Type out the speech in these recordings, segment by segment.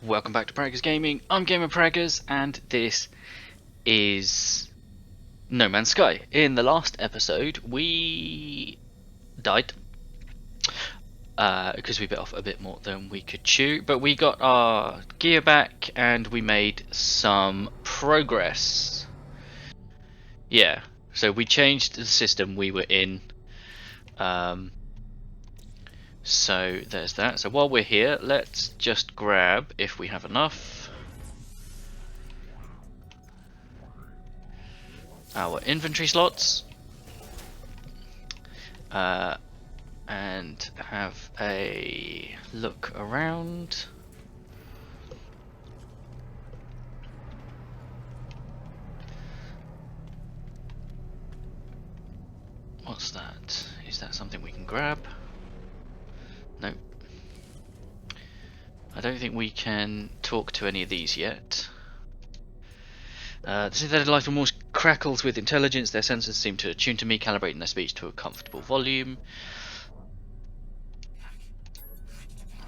Welcome back to Praggers Gaming. I'm Gamer Praggers, and this is No Man's Sky. In the last episode, we died because we bit off a bit more than we could chew, but we got our gear back and we made some progress. Yeah, so we changed the system we were in. So there's that. So while we're here, let's just grab, if we have enough, our inventory slots and have a look around. What's that? Is that something we can grab? No. I don't think we can talk to any of these yet. The synthetic life form crackles with intelligence. Their sensors seem to attune to me, calibrating their speech to a comfortable volume.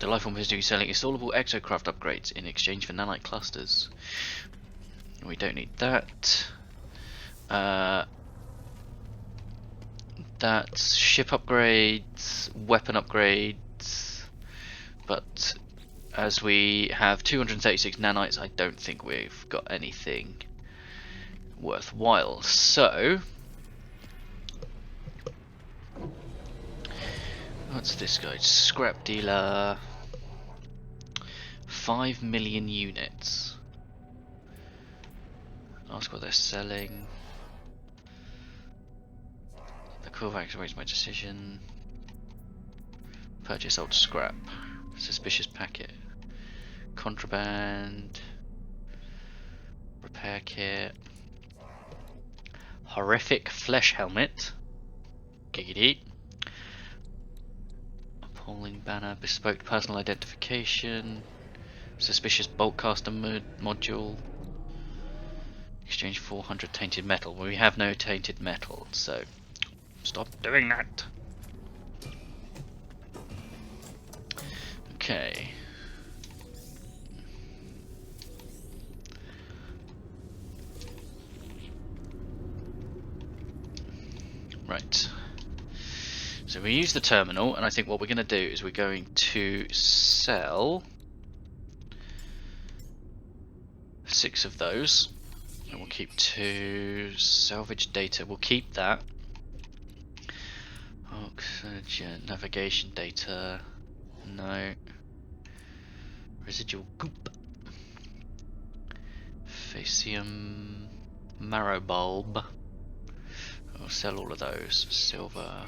The life form is selling installable exocraft upgrades in exchange for nanite clusters. We don't need that. That's ship upgrades, weapon upgrades, but as we have 236 nanites, I don't think we've got anything worthwhile. So, what's this guy? Scrap dealer. 5 million units. Ask what they're selling. The Corvax awaits my decision. Purchase old scrap. Suspicious packet. Contraband. Repair kit. Horrific flesh helmet. Giggity. Appalling banner. Bespoke personal identification. Suspicious boltcaster module. Exchange 400 tainted metal. Well, we have no tainted metal, so stop doing that. Okay. Right. So we use the terminal, and I think what we're going to do is we're going to sell 6 of those. And we'll keep 2 salvage data. We'll keep that. Oxygen navigation data. No. Residual goop. Facium marrow bulb. I'll sell all of those. Silver.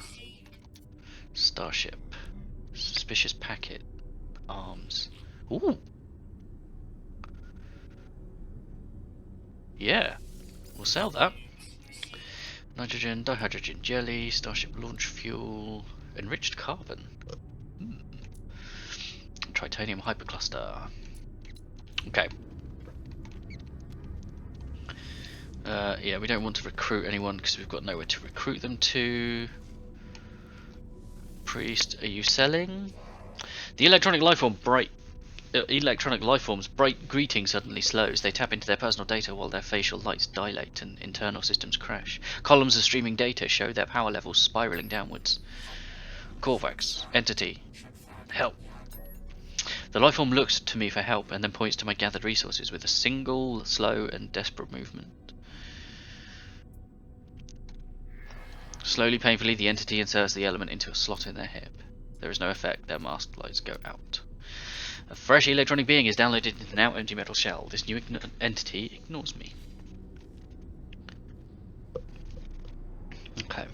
Starship. Suspicious packet. Arms. Ooh. Yeah, we'll sell that. Nitrogen, dihydrogen jelly, Starship launch fuel, enriched carbon, titanium hypercluster. Okay. Yeah, we don't want to recruit anyone because we've got nowhere to recruit them to. Priest, are you selling? The electronic lifeform's bright greeting suddenly slows. They tap into their personal data while their facial lights dilate and internal systems crash. Columns of streaming data show their power levels spiraling downwards. Corvax, entity, help. The lifeform looks to me for help and then points to my gathered resources with a single, slow and desperate movement. Slowly, painfully, the entity inserts the element into a slot in their hip. There is no effect. Their masked lights go out. A fresh electronic being is downloaded into the now empty metal shell. This new entity ignores me. Okay.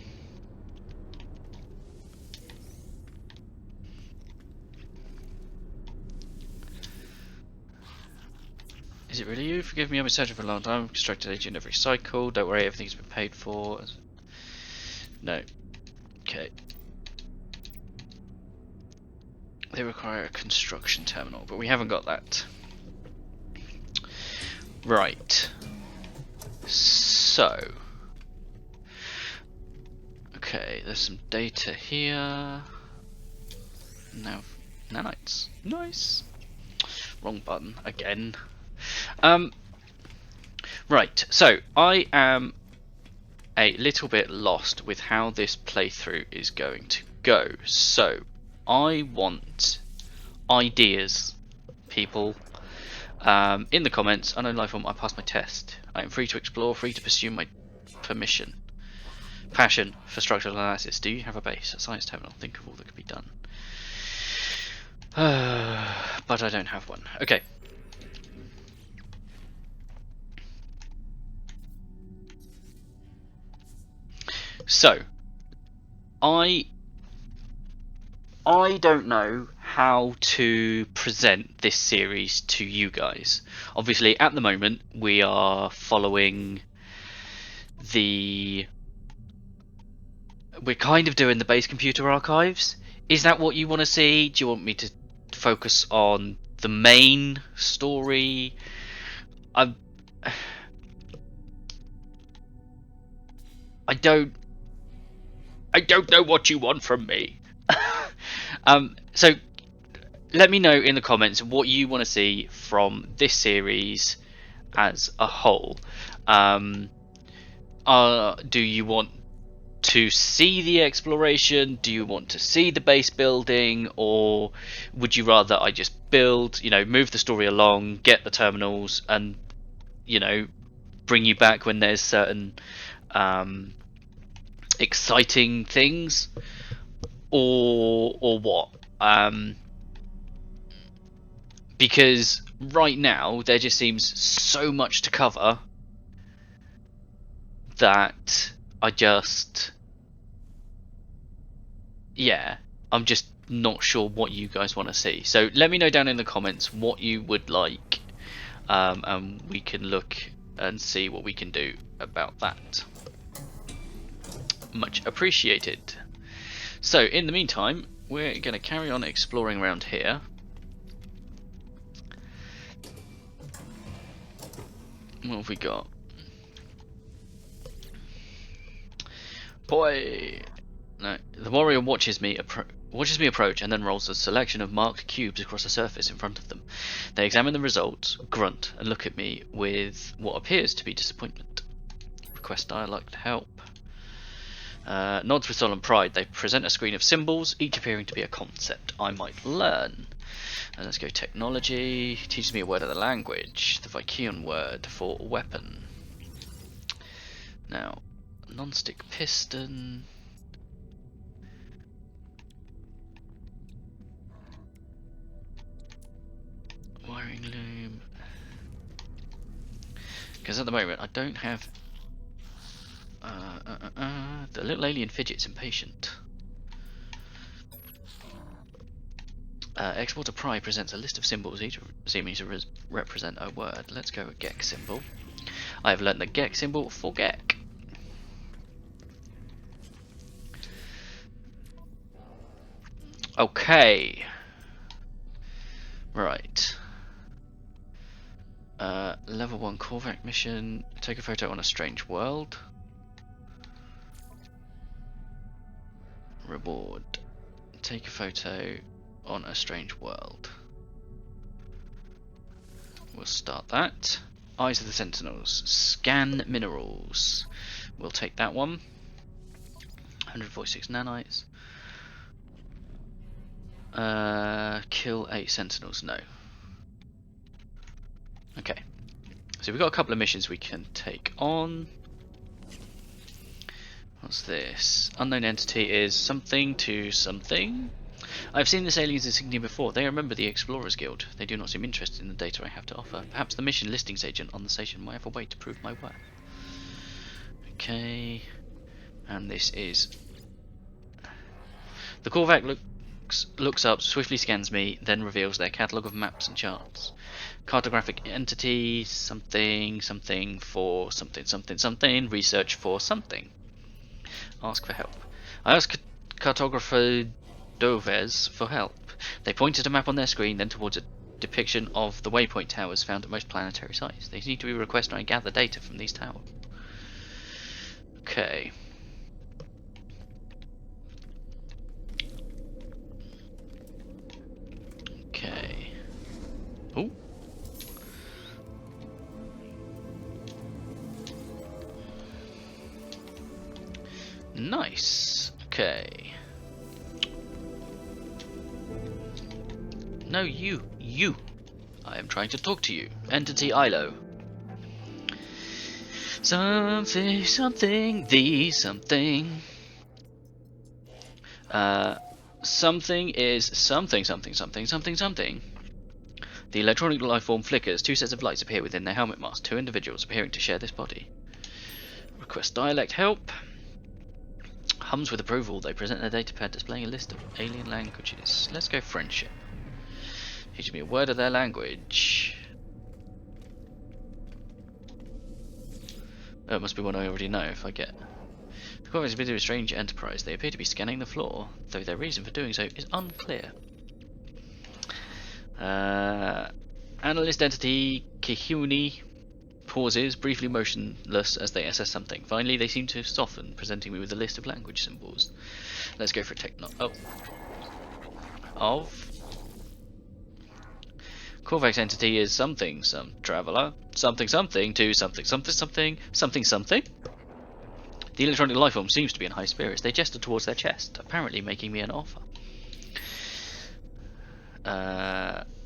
Is it really you? Forgive me, I've been searching for a long time. Constructed agent every cycle. Don't worry, everything's been paid for. No. Okay. They require a construction terminal, but we haven't got that. Right. So. Okay, there's some data here. Now, nanites. Nice. wrong button again. Right, so I am a little bit lost with how this playthrough is going to go. So I want ideas, people. In the comments, unknown life form, I passed my test. I am free to explore, free to pursue my passion for structural analysis. Do you have a base? A science terminal. Think of all that could be done. But I don't have one. Okay. So, I don't know how to present this series to you guys. Obviously, at the moment, we are following we're kind of doing the base computer archives. Is that what you want to see? Do you want me to focus on the main story? I don't know what you want from me. So let me know in the comments what you want to see from this series as a whole. Do you want to see the exploration? Do you want to see the base building? Or would you rather I just build, move the story along, get the terminals, and, bring you back when there's certain exciting things? Or what? Because right now there just seems so much to cover that I'm just not sure what you guys want to see. So let me know down in the comments what you would like, and we can look and see what we can do about that. Much appreciated. So in the meantime, we're going to carry on exploring around here. What have we got? Boy! No, the warrior watches me approach and then rolls a selection of marked cubes across the surface in front of them. They examine the results, grunt, and look at me with what appears to be disappointment. Request dialogue to help. Nods with solemn pride. They present a screen of symbols, each appearing to be a concept I might learn. Let's go technology. Teaches me a word of the language. The Vikian word for weapon. Now, non-stick piston. Wiring loom. Because at the moment I don't have. The little alien fidget's impatient. Exporter Pry presents a list of symbols, each seeming to represent a word. Let's go with Gek symbol. I have learned the Gek symbol for Gek. Okay. Right. Level 1 Corvac mission. Take a photo on a strange world. Reward. Take a photo on a strange world. We'll start that. Eyes of the Sentinels. Scan minerals. We'll take that one. 146 nanites. Kill 8 Sentinels. No. Okay. So we've got a couple of missions we can take on. What's this? Unknown entity is something to something. I've seen this alien's insignia before. They are a member of the Explorers Guild. They do not seem interested in the data I have to offer. Perhaps the mission listings agent on the station might have a way to prove my worth. Okay. And this is... The Corvac looks up, swiftly scans me, then reveals their catalogue of maps and charts. Cartographic entity, something, something for something, something, something, research for something. Ask for help. I asked cartographer Doves for help. They pointed a map on their screen, then towards a depiction of the waypoint towers found at most planetary sites. They need to be requested and I gather data from these towers. Okay. Okay. Oh. Nice. Okay. No, you. I am trying to talk to you. Entity ILO. Something, something, the something. Something is something, something, something, something, something. The electronic life form flickers. 2 sets of lights appear within their helmet mask. 2 individuals appearing to share this body. Request dialect help. Hums with approval. They present their datapad displaying a list of alien languages. Let's go friendship. Teach me a word of their language. Oh, it must be one I already know if I get. The Corvette is a bit of a strange enterprise. They appear to be scanning the floor, though their reason for doing so is unclear. Analyst entity Kihuni pauses, briefly motionless as they assess something. Finally, they seem to soften, presenting me with a list of language symbols. Let's go for Corvex entity is something, some traveller, something something to something something something something something. The electronic lifeform seems to be in high spirits. They gesture towards their chest, apparently making me an offer.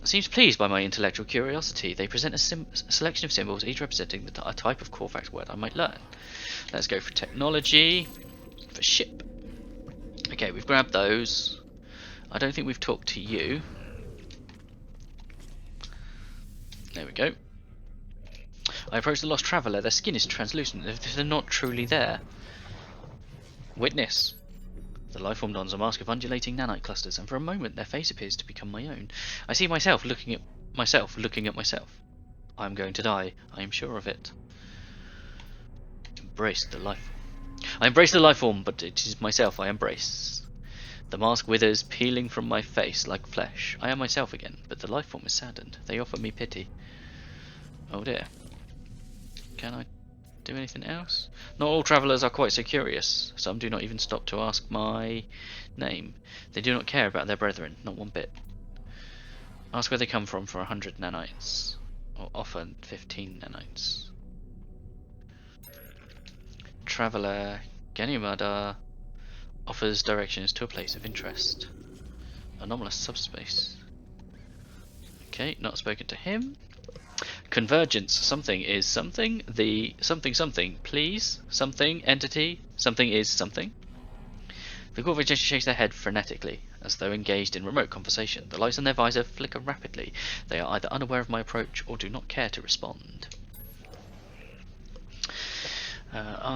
Seems pleased by my intellectual curiosity. They present a selection of symbols, each representing a type of Corvax word I might learn. Let's go for technology, for ship. Okay, we've grabbed those. I don't think we've talked to you. There we go. I approach the lost traveller. Their skin is translucent, as if they're not truly there. Witness. The lifeform dons a mask of undulating nanite clusters, and for a moment their face appears to become my own. I see myself looking at myself looking at myself. I am going to die. I am sure of it. Embrace the life. I embrace the lifeform, but it is myself I embrace. The mask withers, peeling from my face like flesh. I am myself again, but the lifeform is saddened. They offer me pity. Oh dear. Can I do anything else? Not all travellers are quite so curious. Some do not even stop to ask my name. They do not care about their brethren, not one bit. Ask where they come from for 100 nanites. Or offer 15 nanites. Traveller Ganymede offers directions to a place of interest. Anomalous subspace. Okay, not spoken to him. Convergence. Something is something. The something something. Please. Something. Entity. Something is something. The Corvette shakes their head frenetically, as though engaged in remote conversation. The lights on their visor flicker rapidly. They are either unaware of my approach or do not care to respond.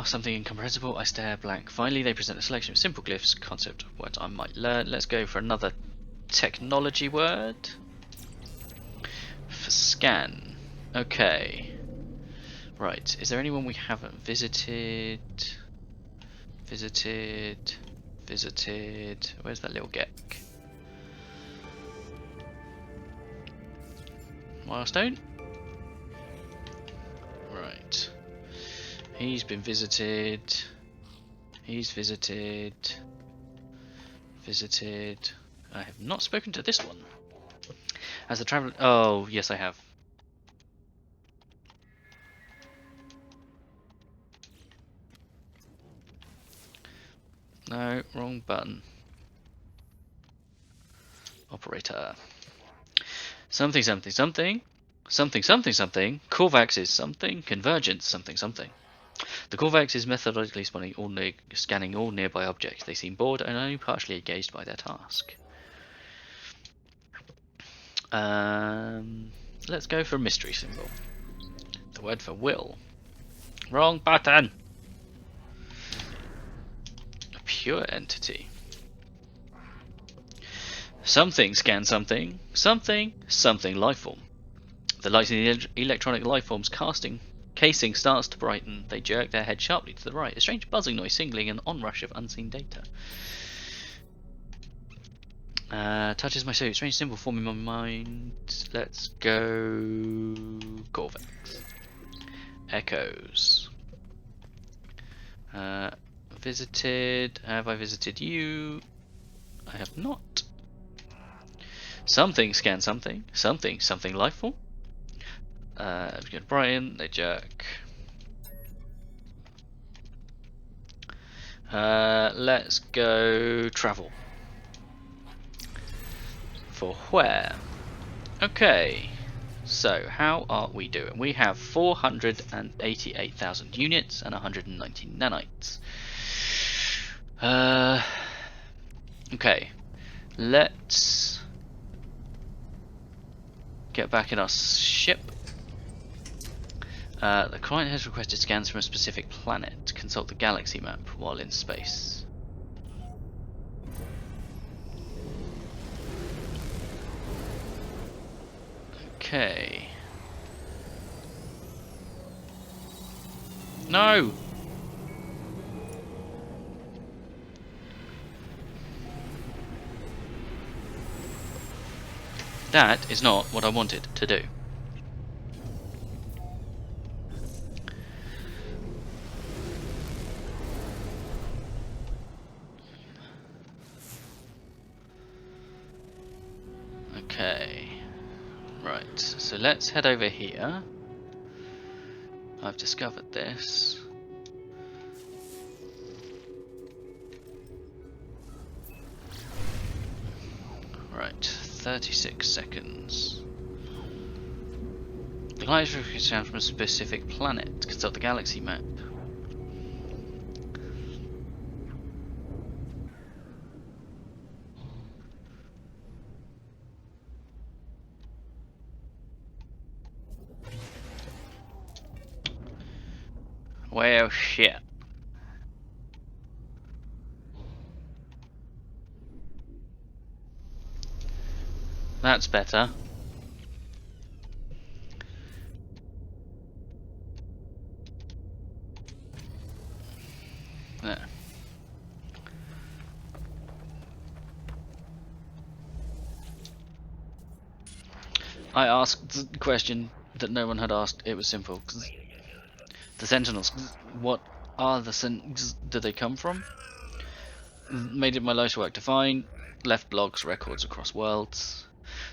Something incomprehensible. I stare blank. Finally, they present a selection of simple glyphs, concept of words I might learn. Let's go for another technology word. For scan. Okay. Right. Is there anyone we haven't visited? Visited. Where's that little geck? Milestone? Right. He's been visited. He's visited. I have not spoken to this one. As the traveler. Oh, yes, I have. No, wrong button. Operator. Something. Corvax is something. Convergence. Something. The Corvax is methodically scanning all nearby objects. They seem bored and only partially engaged by their task. Let's go for a mystery symbol. The word for will. Wrong button. A pure entity. Something scan something. Something lifeform. The light in the electronic lifeform's casing starts to brighten. They jerk their head sharply to the right. A strange buzzing noise signaling an onrush of unseen data. Touches my suit. Strange symbol forming in my mind. Let's go Corvex. Echoes. Visited. Have I visited you? I have not. Something scan something. Something lifeform. We get Brian. They jerk. Let's go travel. For where? Okay. So, how are we doing? We have 488,000 units and 190 nanites. Okay. Let's get back in our ship. The client has requested scans from a specific planet. Consult the galaxy map while in space. Okay. No! That is not what I wanted to do. Okay. Right, so let's head over here. I've discovered this. Right, 36 seconds. The light is found from a specific planet. Consult the galaxy map. Well, shit. That's better. There. I asked the question that no one had asked. It was simple. The Sentinels. What are the Sentinels? Do they come from? Made it my life's work to find. Left logs, records across worlds.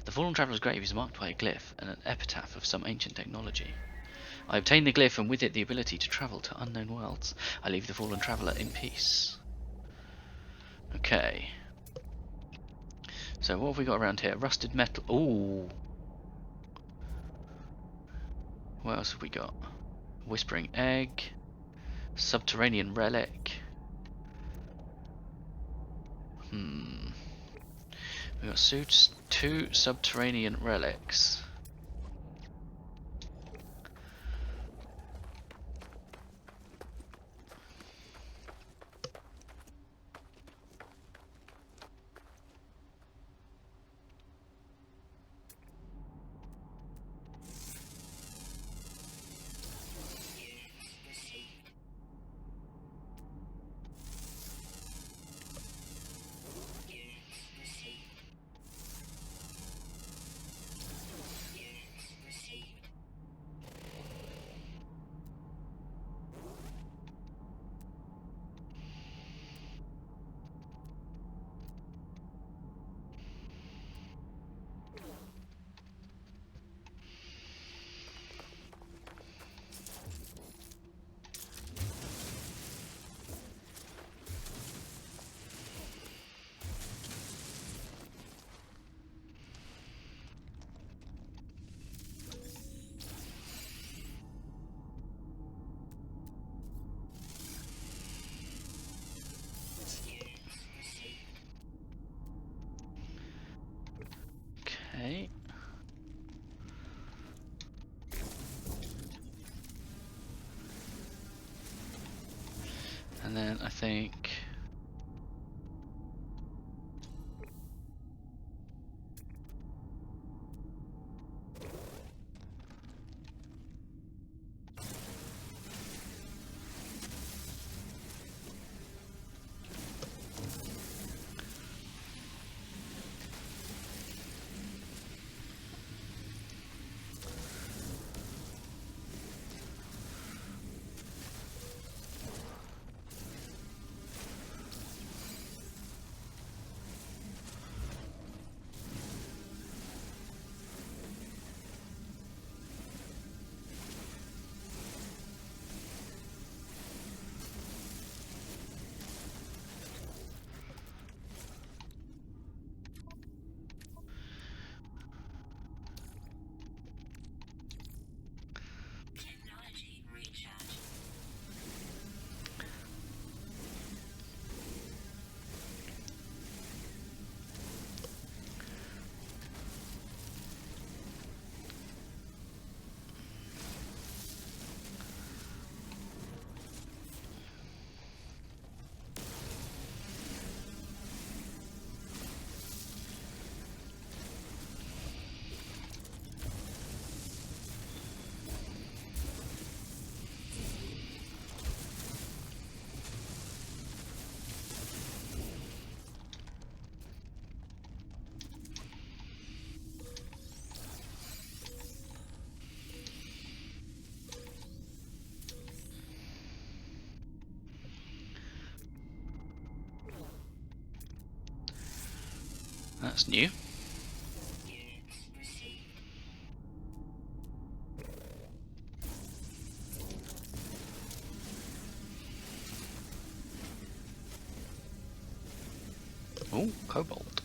The fallen traveller's grave is marked by a glyph and an epitaph of some ancient technology. I obtained the glyph and with it the ability to travel to unknown worlds. I leave the fallen traveller in peace. Okay. So what have we got around here? Rusted metal. Ooh. What else have we got? Whispering egg. Subterranean relic. We got suits, 2 subterranean relics. Okay. And then I think That's new. Oh, cobalt.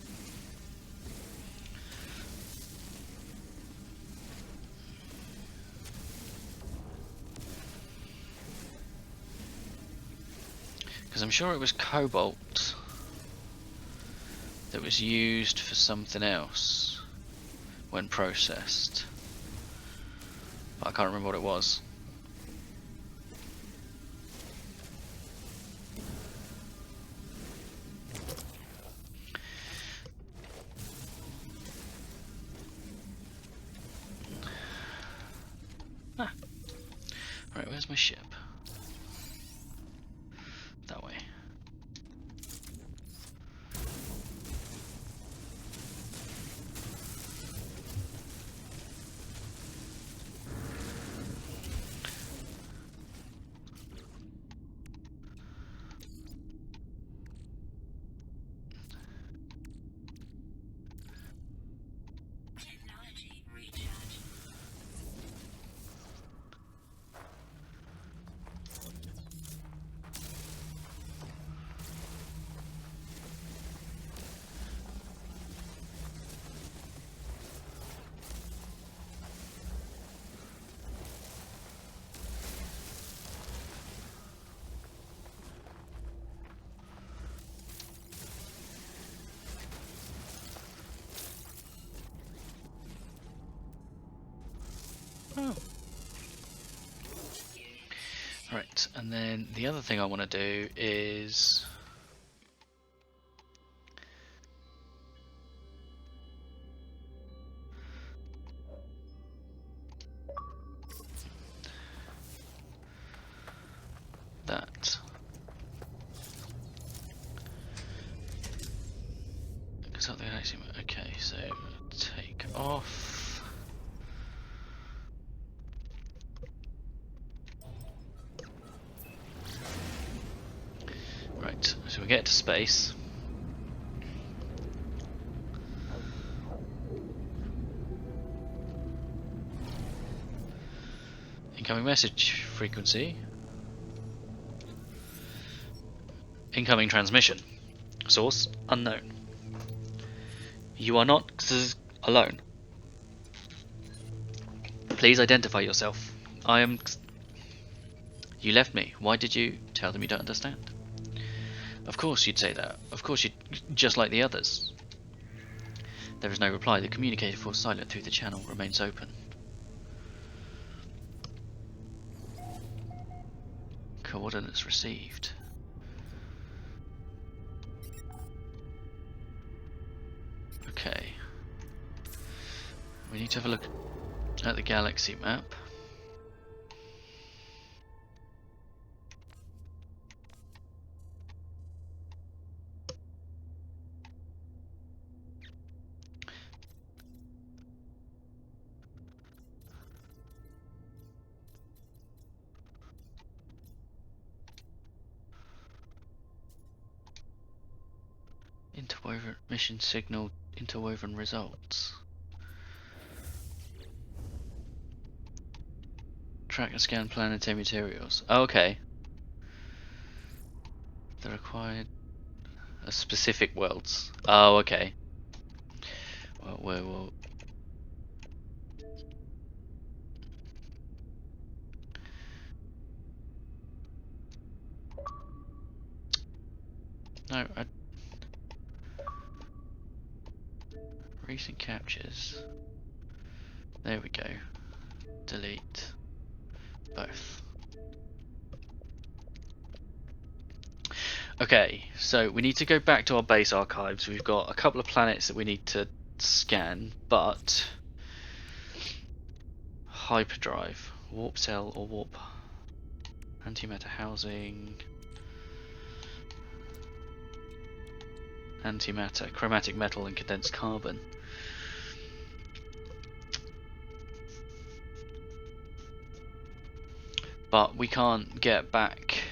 Because I'm sure it was cobalt that was used for something else when processed. But I can't remember what it was. Ah. Right, where's my ship? That way. Oh. Right, and then the other thing I want to do is that. Because something actually. Okay, so take off. Right, so we get to space. Incoming message frequency. Incoming transmission. Source unknown. You are not alone. Please identify yourself. I am. You left me. Why did you tell them you don't understand? Of course you'd say that. Of course you'd. Just like the others. There is no reply. The communicator falls silent through the channel. Remains open. Coordinates received. Okay. We need to have a look at the galaxy map. Interwoven mission signal, interwoven results. Track and scan planetary materials. Oh, okay. The required specific worlds. Oh, okay. Well. No, recent captures. There we go. Delete both. Okay, so we need to go back to our base archives. We've got a couple of planets that we need to scan, but hyperdrive, warp cell or warp antimatter housing, antimatter, chromatic metal and condensed carbon. But we can't get back.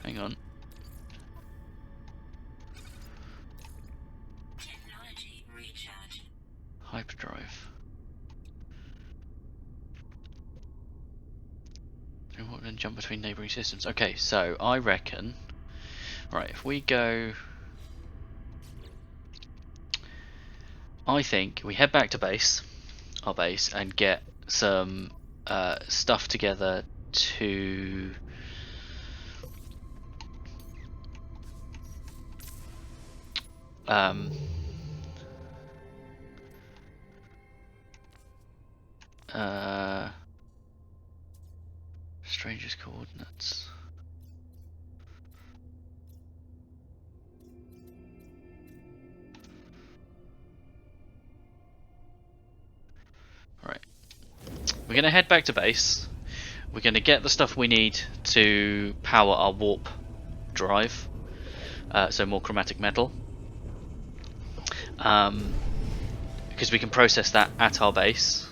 Hang on. Technology recharge. Hyperdrive. And what, then jump between neighbouring systems? Okay, so I reckon. Right, if we go. I think we head back to base, our base, and get some stuff together to stranger's coordinates. Right, we're gonna head back to base. We're gonna get the stuff we need to power our warp drive, so more chromatic metal, because we can process that at our base.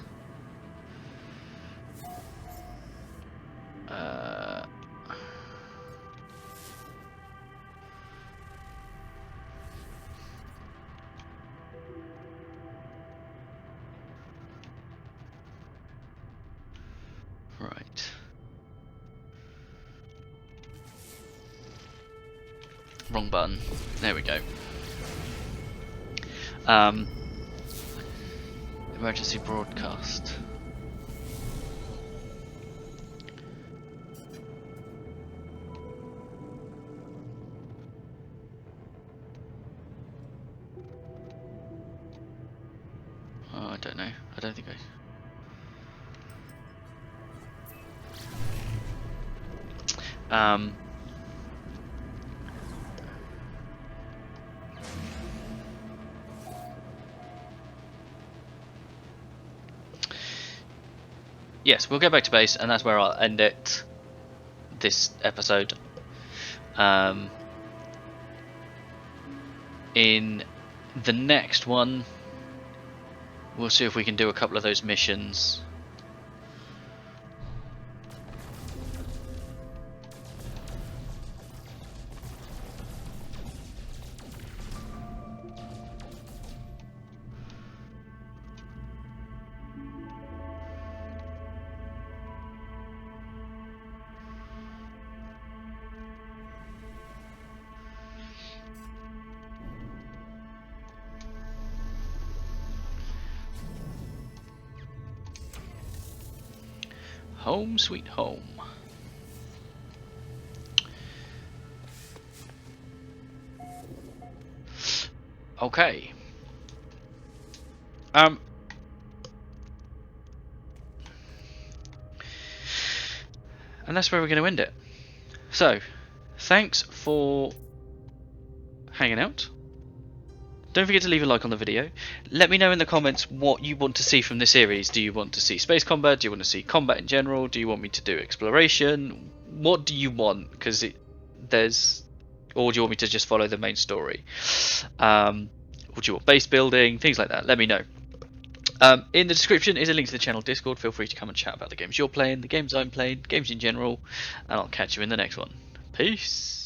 Right. Wrong button. There we go. Emergency broadcast. Oh, I don't know. I don't think I. Yes, we'll go back to base, and that's where I'll end it. This episode. In the next one, we'll see if we can do a couple of those missions. Home sweet home. Okay. And that's where we're going to end it. So, thanks for hanging out. Don't forget to leave a like on the video. Let me know in the comments what you want to see from this series. Do you want to see space combat? Do you want to see combat in general? Do you want me to do exploration? What do you want? Because or do you want me to just follow the main story? Or do you want base building? Things like that. Let me know. In the description is a link to the channel Discord. Feel free to come and chat about the games you're playing, the games I'm playing, games in general, and I'll catch you in the next one. Peace.